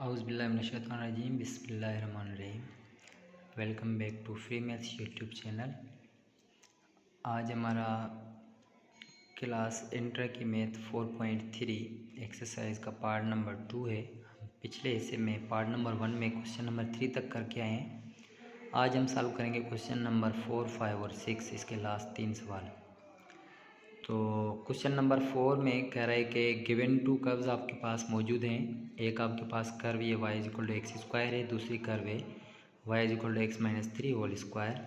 औज़ुबिल्लाहिमिनश्शैतानिर्रजीम बिस्मिल्लाहिर्रहमानिर्रहीम। Welcome back to free maths YouTube channel. आज हमारा क्लास इंटर की मैथ 4.3 एक्सरसाइज का पार्ट नंबर 2 है। पिछले हिस्से में पार्ट नंबर 1 में क्वेश्चन नंबर 3 तक करके आए हैं। आज हम सॉल्व करेंगे क्वेश्चन नंबर 4, 5 और 6, इसके लास्ट 3 सवाल। तो क्वेश्चन नंबर 4 में कह रहा है कि गिवन टू कर्व्स आपके पास मौजूद हैं। एक आपके पास कर्व ये y equal to x square है, दूसरी कर्व है y equal to x minus 3 whole square.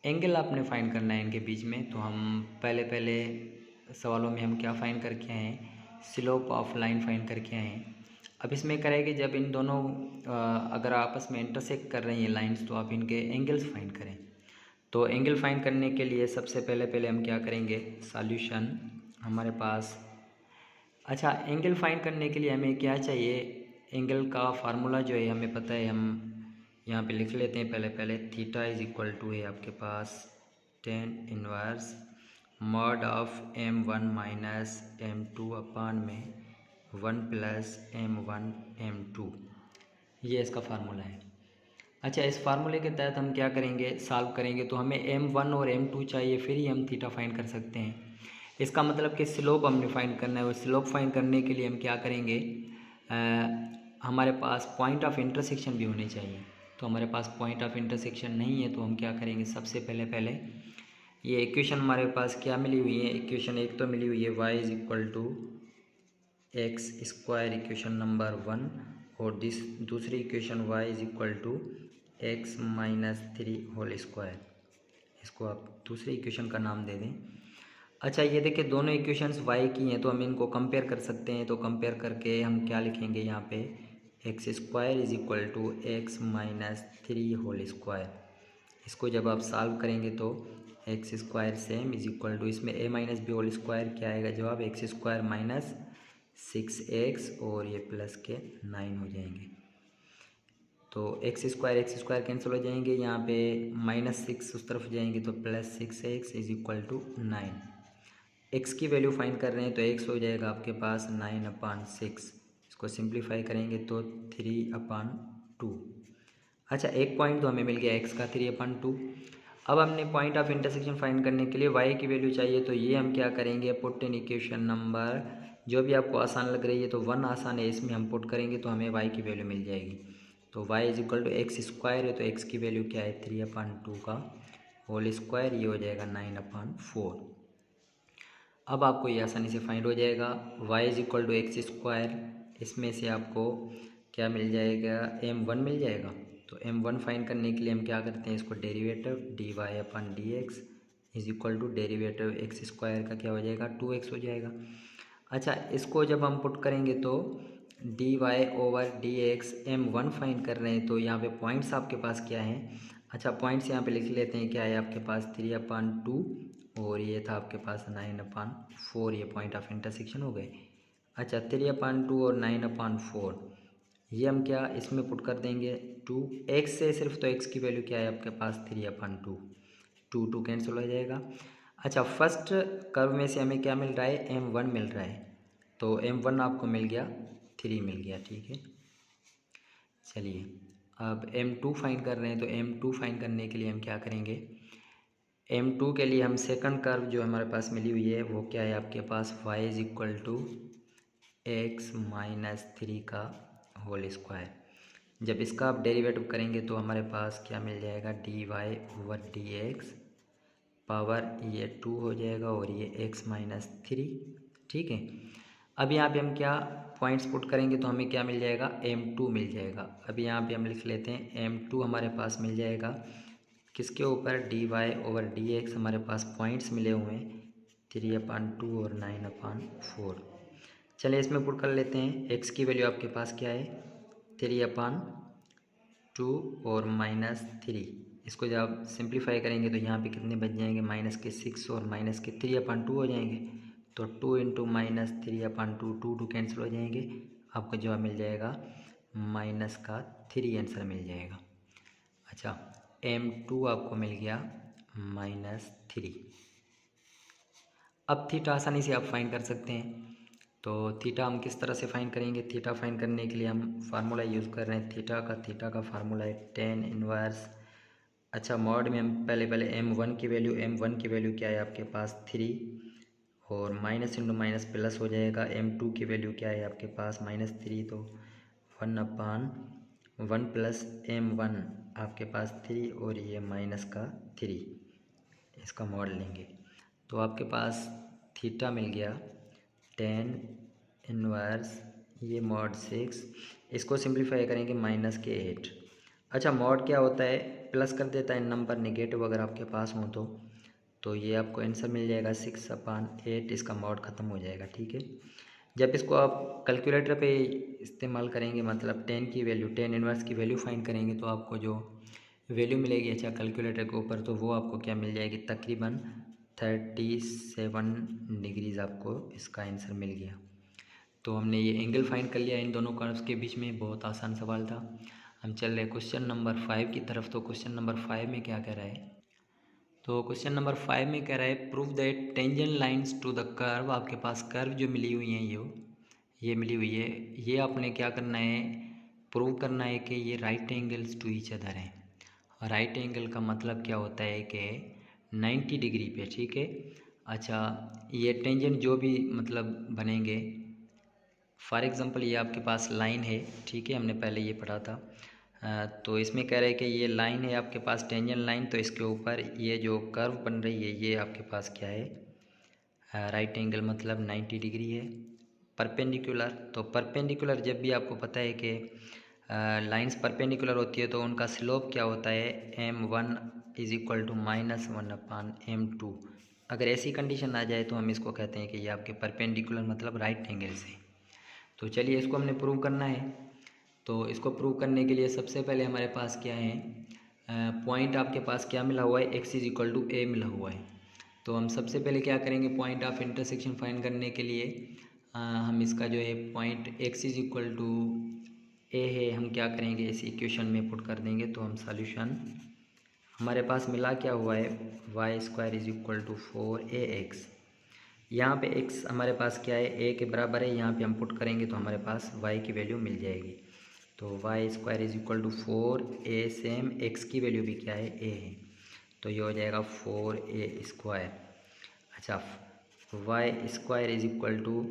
Angle आपने फाइंड करना है इनके बीच में। तो हम पहले सवालों में हम क्या फाइंड करके आए हैं, स्लोप ऑफ लाइन फाइंड करके आए हैं। अब इसमें करें कि जब इन दोनों अगर आपस में इंटरसेक्ट कर रही हैं लाइंस, तो आप इनके एंगल्स फाइंड करें। तो एंगल फाइंड करने के लिए सबसे पहले हम क्या करेंगे, सॉल्यूशन हमारे पास। अच्छा, एंगल फाइंड करने के लिए हमें क्या चाहिए, एंगल का फार्मूला जो है हमें पता है, हम यहाँ पे लिख लेते हैं। पहले थीटा इज इक्वल टू है आपके पास tan inverse mod of m1 minus m2 अपान में 1 प्लस m1 m2, ये इसका फार्मूला है। अच्छा, इस फार्मूले के तहत हम क्या करेंगे, सॉल्व करेंगे। तो हमें m1 और m2 चाहिए, फिर ही हम थीटा फाइंड कर सकते हैं। इसका मतलब कि स्लोप हमने फाइंड करना है। और स्लोप फाइंड करने के लिए हम क्या करेंगे, हमारे पास पॉइंट ऑफ इंटरसेक्शन भी होने चाहिए। तो हमारे पास पॉइंट ऑफ इंटरसेक्शन नहीं है, तो हम क्या करेंगे, सबसे पहले ये इक्वेशन हमारे पास क्या मिली हुई है। इक्वेशन एक तो मिली हुई है y is equal to x square, equation number 1, और दूसरी equation y is equal to x minus 3 whole square. इसको आप दूसरी इक्वेशन का नाम दे दें। अच्छा, ये देखिए दोनों इक्वेशंस y की हैं, तो हम इनको कंपेयर कर सकते हैं। तो कंपेयर करके हम क्या लिखेंगे यहाँ पे, x square is equal to x minus 3 whole square. इसको जब आप सॉल्व करेंगे तो x square same is equal to, इसमें a minus B whole square क्या आएगा जवाब, एक्स स्क्वायर माइनस 6x और ये प्लस के 9 हो जाएंगे। तो एक्स स्क्वायर कैंसिल हो जाएंगे, यहाँ पे -6 उस तरफ जाएंगे तो plus 6x is equal to 9। X की वैल्यू फाइंड कर रहे हैं तो एक्स हो जाएगा आपके पास 9/6। इसको सिंप्लीफाई करेंगे तो 3/2। अच्छा, एक पॉइंट तो हमें मिल गया एक्स का 3/2। अब हमने पॉइंट ऑफ इंटरसेक्शन फाइंड करने के लिए वाई की वैल्यू चाहिए। तो ये हम क्या करेंगे, पुट इन इक्वेशन नंबर, जो भी आपको आसान लग रही है, तो 1 आसान है, इसमें हम पुट करेंगे तो हमें वाई की वैल्यू मिल जाएगी। तो y is equal to x square है, तो x की वैल्यू क्या है, 3/2 का होल स्क्वायर, ये हो जाएगा 9/4। अब आपको ये आसानी से फाइंड हो जाएगा। y is equal to x square, इसमें से आपको क्या मिल जाएगा, m1 मिल जाएगा। तो m1 फाइंड करने के लिए हम क्या करते हैं, इसको derivative dy/dx is equal to derivative x square का क्या हो जाएगा, 2x हो जाएगा। अच्छा, इसको जब हम पुट करेंगे तो dy/dx m1 फाइंड कर रहे हैं, तो यहाँ पे पॉइंट्स आपके पास क्या हैं। अच्छा, पॉइंट्स यहाँ पे लिख लेते हैं, क्या है आपके पास 3/2 और ये था आपके पास 9/4, ये पॉइंट ऑफ इंटरसेक्शन हो गए। अच्छा, 3/2 और 9/4 ये हम क्या इसमें पुट कर देंगे, 2x से सिर्फ, तो x की वैल्यू क्या है आपके पास 3/2, 2 कैंसिल हो जाएगा। अच्छा, फर्स्ट कर्व में से हमें क्या मिल रहा है, m1 मिल रहा है। तो m1 आपको मिल गया, 3 मिल गया, ठीक है। चलिए, अब m2 फाइंड कर रहे हैं। तो m2 फाइंड करने के लिए हम क्या करेंगे, m2 के लिए हम सेकंड कर्व जो हमारे पास मिली हुई है वो क्या है आपके पास, y is equal to x minus 3 का होल स्क्वायर। जब इसका आप डेरिवेटिव करेंगे तो हमारे पास क्या मिल जाएगा, dy/dx पावर ये 2 हो जाएगा और ये x माइनस 3, ठीक है। अब यहाँ पे हम क्या पॉइंट्स पुट करेंगे तो हमें क्या मिल जाएगा, m2 मिल जाएगा। अब यहाँ पे हम लिख लेते हैं m2 हमारे पास मिल जाएगा किसके ऊपर, dy/dx। हमारे पास पॉइंट्स मिले हुए हैं 3/2 और 9/4। चलिए इसमें पुट कर लेते हैं। x की वैल्यू आपके पास क्या है, 3/2 और -3। इसको जब आप सिंप्लीफाई करेंगे तो यहाँ पे कितने बच जाएंगे, -6 और -3/2 हो जाएंगे। तो 2 इंटू -3/2, 2 कैंसिल हो जाएंगे, आपको जवाब मिल जाएगा -3 आंसर मिल जाएगा। अच्छा, m2 आपको मिल गया -3। अब थीटा आसानी से आप फाइंड कर सकते हैं। तो थीटा हम किस तरह से फाइंड करेंगे? थीटा फाइंड करने के लिए हम फार्मूला यूज़ कर रहे हैं थीटा का फार्मूला है टेन इनवर्स। अच्छा, मॉड में हम पहले m1 की वैल्यू क्या है आपके पास 3, और माइनस इंटू माइनस प्लस हो जाएगा। m2 की वैल्यू क्या है आपके पास -3, तो 1/1 प्लस m1 आपके पास 3 और ये माइनस का 3, इसका मॉड लेंगे तो आपके पास थीटा मिल गया 10 इनवर्स ये मॉड 6, इसको सिंप्लीफाई करेंगे -8। अच्छा, मॉड क्या होता है? प्लस कर देता है नंबर नेगेटिव अगर आपके पास हो तो ये आपको आंसर मिल जाएगा 6/8, इसका मॉड ख़त्म हो जाएगा। ठीक है, जब इसको आप कैलकुलेटर पे इस्तेमाल करेंगे, मतलब 10 इनवर्स की वैल्यू फाइंड करेंगे, तो आपको जो वैल्यू मिलेगी अच्छा कैलकुलेटर के ऊपर, तो वो आपको क्या मिल जाएगी? तकरीबन 37 डिग्रीज़ आपको इसका आंसर मिल गया। तो हमने ये एंगल फाइंड कर लिया इन दोनों कर्व्स के बीच में। बहुत आसान सवाल था। हम चल रहे क्वेश्चन नंबर 5 की तरफ। तो क्वेश्चन नंबर 5 में क्या कह रहा है? तो क्वेश्चन नंबर 5 में कह रहा है prove that tangent lines to the curve. आपके पास कर्व जो मिली हुई हैं ये मिली हुई है, ये आपने क्या करना है? प्रूव करना है कि ये right angles to each other हैं। राइट एंगल का मतलब क्या होता है कि 90 डिग्री पे। ठीक है, अच्छा, ये टेंजेंट जो भी मतलब बनेंगे, फॉर एग्ज़ाम्पल ये आपके पास लाइन है, ठीक है, हमने पहले ये पढ़ा था। तो इसमें कह रहे हैं कि ये लाइन है आपके पास टेंजेंट लाइन, तो इसके ऊपर ये जो कर्व बन रही है ये आपके पास क्या है? राइट एंगल मतलब 90 डिग्री है। परपेंडिकुलर, तो परपेंडिकुलर जब भी आपको पता है कि लाइंस परपेंडिकुलर होती है तो उनका स्लोप क्या होता है? m1 is equal to -1/m2। अगर ऐसी कंडीशन आ जाए तो हम इसको कहते हैं कि ये आपके परपेंडिकुलर मतलब राइट एंगल से। तो चलिए इसको हमने प्रूव करना है। तो इसको प्रूव करने के लिए सबसे पहले हमारे पास क्या है? पॉइंट आपके पास क्या मिला हुआ है? x is equal to a मिला हुआ है। तो हम सबसे पहले क्या करेंगे? पॉइंट ऑफ इंटरसेक्शन फाइंड करने के लिए हम इसका जो है point x is equal to a है, हम क्या करेंगे? इस इक्वेशन में पुट कर देंगे। तो हम सॉल्यूशन हमारे पास मिला क्या हुआ है? y² is equal to 4ax। यहाँ पे x हमारे पास क्या है? a के बराबर है। यहाँ पे हम पुट करेंगे तो हमारे पास y की वैल्यू मिल जाएगी। तो y² is equal to 4a, same x की वैल्यू भी क्या है? a है, तो ये हो जाएगा 4a²। अच्छा, y² is equal to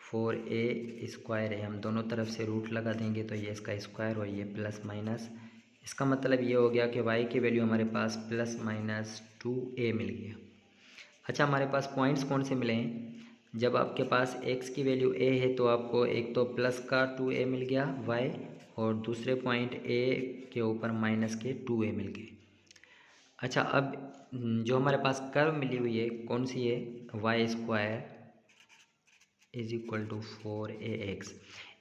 4a² है, हम दोनों तरफ से रूट लगा देंगे तो ये इसका स्क्वायर और ये प्लस माइनस, इसका मतलब ये हो गया कि y की वैल्यू हमारे पास +-2a मिल गया। अच्छा, हमारे पास पॉइंट्स कौन से मिले हैं? जब आपके पास x की वैल्यू a है तो आपको एक तो प्लस का 2a मिल गया y, और दूसरे पॉइंट a के ऊपर माइनस के 2a मिल गए। अच्छा, अब जो हमारे पास कर्व मिली हुई है कौन सी है? y² is equal to 4ax।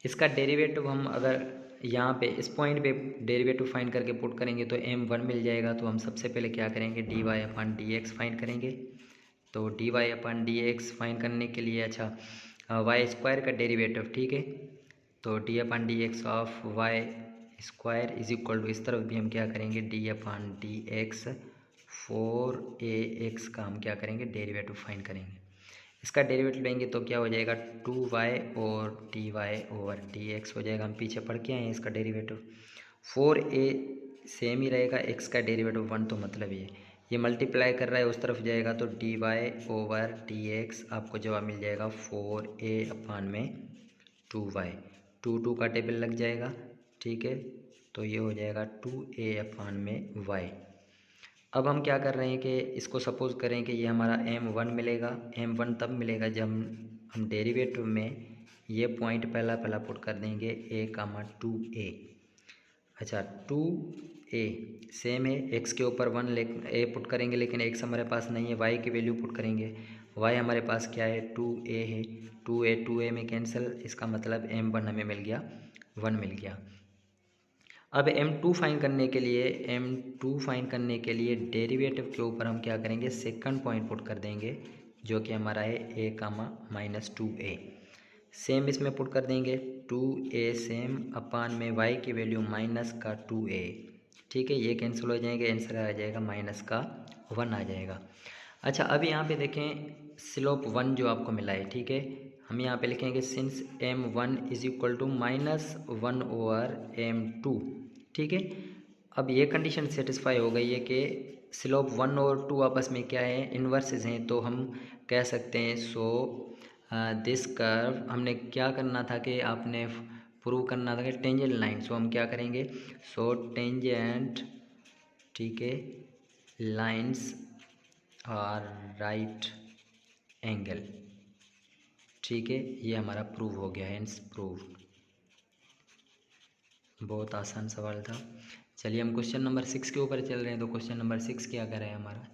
इसका डेरिवेटिव हम अगर यहाँ पे इस पॉइंट पे डेरिवेटिव फाइंड करके पुट करेंगे तो m1 मिल जाएगा। तो हम सबसे पहले क्या करेंगे? dy/dx फाइंड करेंगे। तो dy/dx फाइंड करने के लिए अच्छा y² का डेरिवेटिव, ठीक है, तो dy/dx of y² is equal to, इस तरफ भी हम क्या करेंगे? dy/dx 4ax का हम क्या करेंगे? डेरिवेटिव फाइंड करेंगे। इसका डेरिवेटिव लेंगे तो क्या हो जाएगा? 2y और dy/dx हो जाएगा। हम पीछे पढ़ के आए हैं इसका डेरिवेटिव। 4a सेम ही रहेगा, x का डेरिवेटिव 1, तो मतलब ये मल्टीप्लाई कर रहा है उस तरफ जाएगा, तो dy/dx आपको जवाब मिल जाएगा 4a/2y। 2 का टेबल लग जाएगा, ठीक है, तो ये हो जाएगा 2a/y। अब हम क्या कर रहे हैं कि इसको सपोज़ करें कि ये हमारा m1 मिलेगा। m1 तब मिलेगा जब हम डेरिवेटिव में ये पॉइंट पहला पुट कर देंगे a, 2a। अच्छा, 2a सेम है, x के ऊपर 1 a पुट करेंगे, लेकिन x हमारे पास नहीं है, y की वैल्यू पुट करेंगे। y हमारे पास क्या है? 2a है, 2a में कैंसिल, इसका मतलब m1 हमें मिल गया, 1 मिल गया। अब m2 फाइंड करने के लिए डेरिवेटिव के ऊपर हम क्या करेंगे? सेकंड पॉइंट पुट कर देंगे जो कि हमारा है a, -2a। सेम इसमें पुट कर देंगे 2a सेम अपान में y की वैल्यू -2a, ठीक है, ये कैंसिल हो जाएंगे, आंसर आ जाएगा -1 आ जाएगा। अच्छा, अब यहाँ पे देखें स्लोप 1 जो आपको मिला है, ठीक है, हम यहाँ पे लिखेंगे since m1 is equal to -1/m2। ठीक है, अब ये कंडीशन सेटिस्फाई हो गई है कि स्लोप 1 और 2 आपस में क्या है, इन्वर्सेस हैं, तो हम कह सकते हैं सो दिस कर्व। हमने क्या करना था कि आपने प्रूव करना था कि टेंजेंट लाइन, सो हम क्या करेंगे, सो टेंजेंट, ठीक है, लाइन्स आर राइट एंगल। ठीक है, ये हमारा प्रूव हो गया, हेंस प्रूव। बहुत आसान सवाल था। चलिए हम क्वेश्चन नंबर 6 के ऊपर चल रहे हैं। तो क्वेश्चन नंबर 6 क्या कर रहा है हमारा,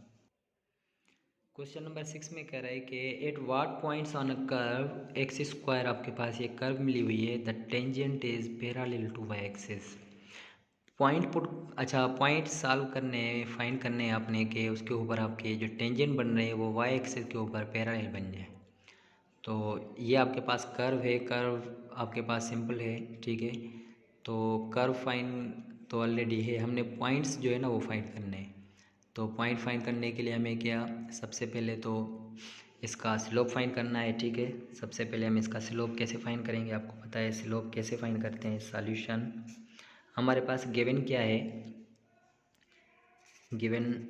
क्वेश्चन नंबर 6 में कह रहा है कि at what points on a curve x square, आपके पास ये कर्व मिली हुई है, the tangent is parallel to y axis. Point put, अच्छा पॉइंट सॉल्व करने, फाइंड करने हैं आपने कि उसके ऊपर आपके जो टेंजेंट बन रहे हैं वो वाई एक्सिस के ऊपर पैरेलल बन जाए। तो ये आपके पास कर्व है, कर्व आपके पास सिंपल है। ठीक है, तो कर्व फाइंड तो ऑलरेडी है, हमने पॉइंट्स जो है ना वो फाइंड करने हैं। तो पॉइंट फाइंड करने के लिए हमें क्या, सबसे पहले तो इसका स्लोप फाइंड करना है। ठीक है, सबसे पहले हम इसका स्लोप कैसे फाइंड करेंगे, आपको पता है स्लोप कैसे फाइंड करते हैं। सॉल्यूशन हमारे पास गिवन क्या है, गिवन,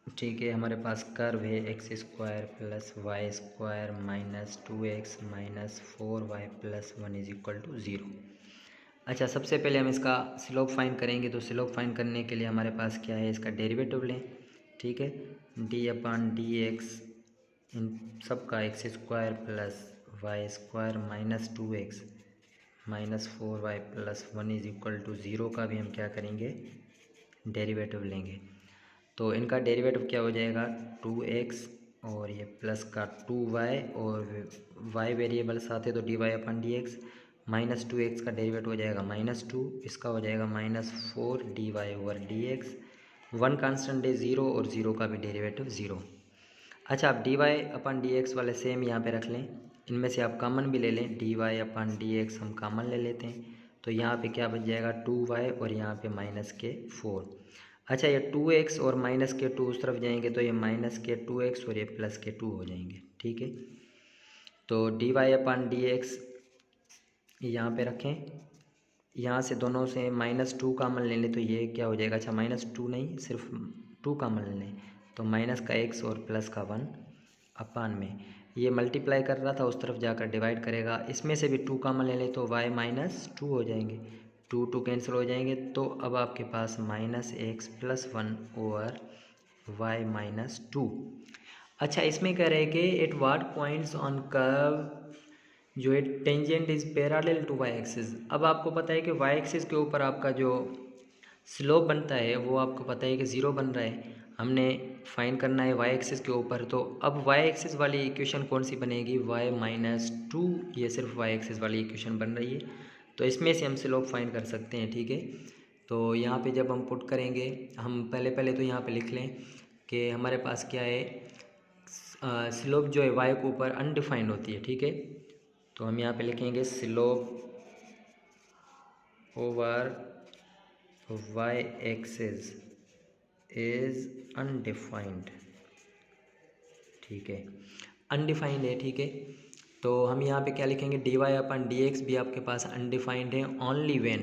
ठीक है, हमारे पास कर्व है x square plus y square minus 2x minus 4y plus 1 is equal to 0। अच्छा, सबसे पहले हम इसका स्लोप फाइंड करेंगे। तो स्लोप फाइंड करने के लिए हमारे पास क्या है, इसका डेरिवेटिव लें। ठीक है, d/dx इन सबका x square plus y square minus 2x minus 4y plus 1 is equal to 0 का भी हम क्या करेंगे, डेरिवेटिव लेंगे। तो इनका डेरिवेटिव क्या हो जाएगा, 2x और ये प्लस का 2y, और y वेरिएबल साथ है तो dy/dx, माइनस 2x का डेरिवेटिव हो जाएगा -2, इसका हो जाएगा -4 dy/dx। 1 कांस्टेंट है 0 और 0 का भी डेरिवेटिव 0। अच्छा, आप dy/dx वाले सेम यहाँ पे रख लें, इनमें से आप कॉमन भी ले लें, dy/dx हम कॉमन ले लेते हैं। तो यहाँ पे क्या बच जाएगा, 2y और यहाँ पे -4। अच्छा, ये 2x और -2 उस तरफ जाएंगे तो ये -2x और ये +2 हो जाएंगे। ठीक है, तो dy/dx यहाँ पे रखें, यहाँ से दोनों से -2 कामन ले लें तो ये क्या हो जाएगा, अच्छा -2 नहीं, सिर्फ 2 कामन ले लें तो माइनस का x और प्लस का 1 अपान में, ये मल्टीप्लाई कर रहा था उस तरफ जाकर डिवाइड करेगा। इसमें से भी 2 कामन ले लें तो y -2 हो जाएंगे, 2 कैंसिल हो जाएंगे। तो अब आपके पास -x + 1 ओवर y -2। अच्छा, इसमें कह रहे हैं कि at what points on curve जो है tangent is parallel to y axis. अब आपको पता है कि वाई एक्सिस के ऊपर आपका जो स्लोप बनता है वो आपको पता है कि 0 बन रहा है, हमने फाइंड करना है वाई एक्सिस के ऊपर। तो अब वाई एक्सिस वाली इक्वेशन कौन सी बनेगी, y -2, ये सिर्फ वाई एक्सिस वाली इक्वेशन बन रही है। तो इसमें से हम स्लोप फाइंड कर सकते हैं। ठीक है, तो यहाँ पे जब हम पुट करेंगे, हम पहले तो यहाँ पे लिख लें कि हमारे पास क्या है, स्लोप जो है y के ऊपर अनडिफाइंड होती है। ठीक है, तो हम यहाँ पे लिखेंगे slope over y axis is undefined. ठीक है, अनडिफाइंड है। ठीक है, तो हम यहाँ पे क्या लिखेंगे, dy/dx भी आपके पास अनडिफाइंड है ओनली व्हेन,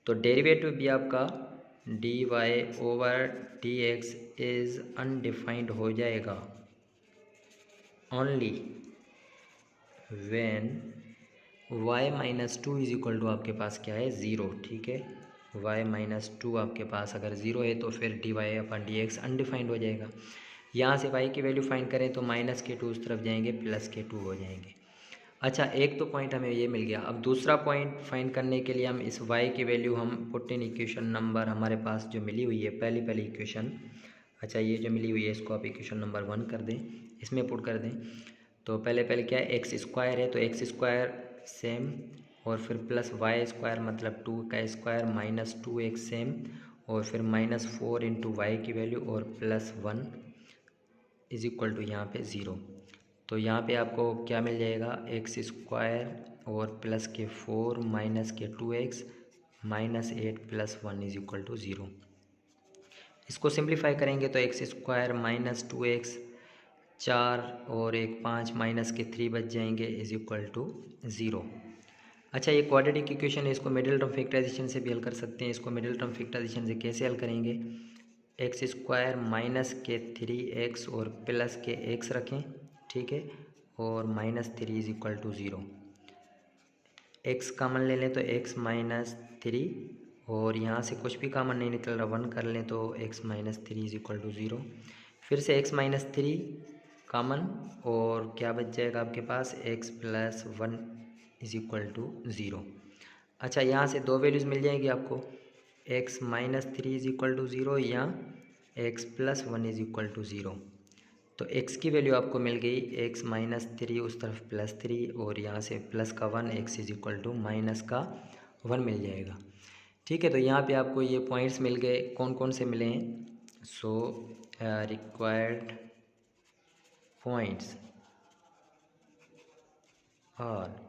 तो डेरिवेटिव भी आपका dy/dx इज अनडिफाइंड हो जाएगा only when y -2 is equal to आपके पास क्या है, 0। ठीक है, y -2 आपके पास अगर 0 है तो फिर dy/dx अनडिफाइंड हो जाएगा। यहाँ से y की वैल्यू फाइंड करें तो -2 उस तरफ जाएंगे, +2 हो जाएंगे। अच्छा, एक तो पॉइंट हमें ये मिल गया। अब दूसरा पॉइंट फाइंड करने के लिए हम इस y की वैल्यू हम पुट इन इक्वेशन नंबर हमारे पास जो मिली हुई है पहली इक्वेशन, अच्छा ये जो मिली हुई है इसको आप इक्वेशन नंबर 1 कर दें, इसमें पुट कर दें। तो पहले क्या है, एक्स स्क्वायर है तो एक्स स्क्वायर सेम, और फिर प्लस वाई स्क्वायर मतलब 2 का स्क्वायर -2x सेम, और फिर -4 इंटू वाई की वैल्यू और +1 इज इक्वल टू यहाँ पे 0। तो यहाँ पे आपको क्या मिल जाएगा, एक्स स्क्वायर और प्लस के 4 माइनस के 2x -8 + 1 इज इक्वल टू 0। इसको सिंप्लीफाई करेंगे तो एक्स स्क्वायर -2x 4 और एक 5 माइनस के 3 बच जाएंगे इज इक्वल टू 0। अच्छा, ये क्वाड्रेटिक इक्वेशन है, इसको मिडिल टर्म फैक्टराइजेशन से भी हल कर सकते हैं। इसको मिडिल टर्म फैक्टराइजेशन से कैसे हल करेंगे? एक्स स्क्वायर माइनस के 3x और प्लस के x रखें, ठीक है, और -3 is equal to 0। x common ले लें तो x माइनस 3, और यहाँ से कुछ भी कॉमन नहीं निकल रहा, 1 कर लें तो x minus 3 is equal to 0। फिर से x माइनस 3 कॉमन, और क्या बच जाएगा आपके पास? x plus 1 is equal to 0। अच्छा, यहाँ से दो वैल्यूज़ मिल जाएंगी आपको, x minus 3 is equal to 0 या x plus 1 is equal to 0। तो x की वैल्यू आपको मिल गई x माइनस 3, उस तरफ प्लस 3, और यहाँ से प्लस का 1, x is equal to minus का 1 मिल जाएगा। ठीक है, तो यहाँ पे आपको ये पॉइंट्स मिल गए। कौन कौन से मिले हैं? सो रिक्वायर्ड पॉइंट्स और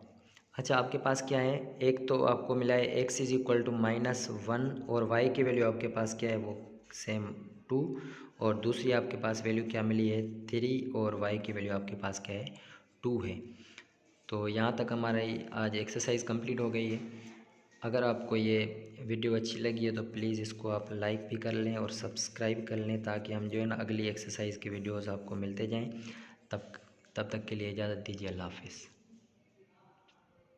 अच्छा, आपके पास क्या है? एक तो आपको मिला है x इज इक्वल टू -1, और y की वैल्यू आपके पास क्या है? वो सेम 2, और दूसरी आपके पास वैल्यू क्या मिली है? 3, और y की वैल्यू आपके पास क्या है? 2 है। तो यहाँ तक हमारा आज एक्सरसाइज कंप्लीट हो गई है। अगर आपको ये वीडियो अच्छी लगी है तो प्लीज़ इसको आप लाइक भी कर लें और सब्सक्राइब कर लें, ताकि हम जो है ना अगली एक्सरसाइज की वीडियोज़ आपको मिलते जाएँ। तब तक के लिए इजाज़त दीजिए। अल्लाह हाफिज़।